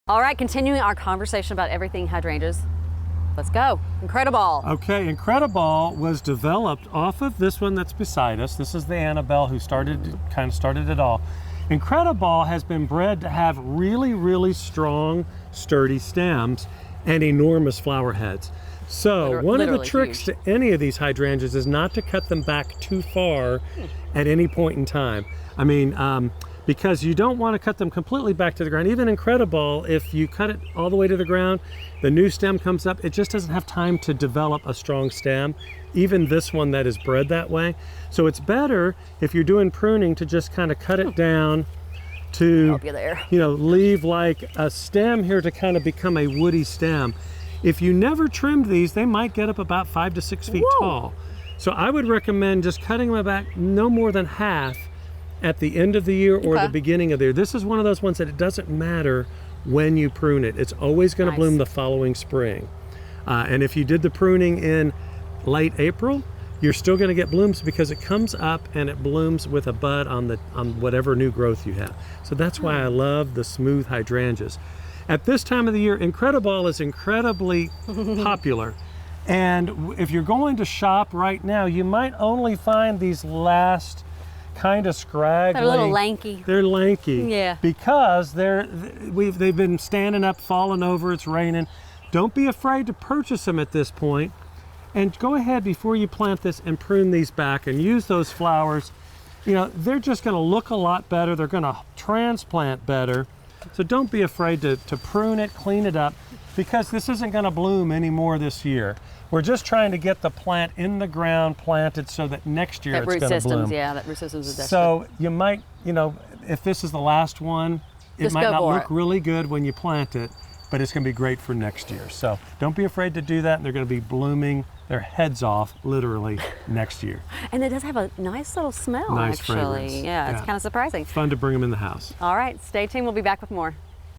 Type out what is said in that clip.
All right, continuing our conversation about everything hydrangeas. Let's go. Incredible. Okay, Incredible was developed off of this one that's beside us. This is the Annabelle who kind of started it all. Incredible has been bred to have really, really strong, sturdy stems and enormous flower heads. So one of the tricks to any of these hydrangeas is not to cut them back too far at any point in time. I mean, because you don't want to cut them completely back to the ground. Even Incredible, if you cut it all the way to the ground, the new stem comes up, it just doesn't have time to develop a strong stem. Even this one that is bred that way. So it's better if you're doing pruning to just kind of cut it down to, leave like a stem here to kind of become a woody stem. If you never trimmed these, they might get up about 5 to 6 feet tall. So I would recommend just cutting them back no more than half at the end of the year or the beginning of the year. This is one of those ones that it doesn't matter when you prune it. It's always going to bloom the following spring. And if you did the pruning in late April, you're still going to get blooms because it comes up and it blooms with a bud on whatever new growth you have. So that's why I love the smooth hydrangeas. At this time of the year, Incredible is incredibly popular. And if you're going to shop right now, you might only find these last kind of scraggly. They're a little lanky. They're lanky. Yeah. Because they've been standing up, falling over, it's raining. Don't be afraid to purchase them at this point. And go ahead before you plant this and prune these back and use those flowers. They're just going to look a lot better. They're going to transplant better. So don't be afraid to prune it, clean it up, because this isn't going to bloom anymore this year. We're just trying to get the plant in the ground, planted, so that next year it's going to bloom. That root systems is So you might, if this is the last one, it might not look really good when you plant it, but it's going to be great for next year. So don't be afraid to do that. They're going to be blooming their heads off, literally, next year. And it does have a nice little smell, nice actually. Fragrance. Yeah, it's kind of surprising. Fun to bring them in the house. All right, stay tuned. We'll be back with more.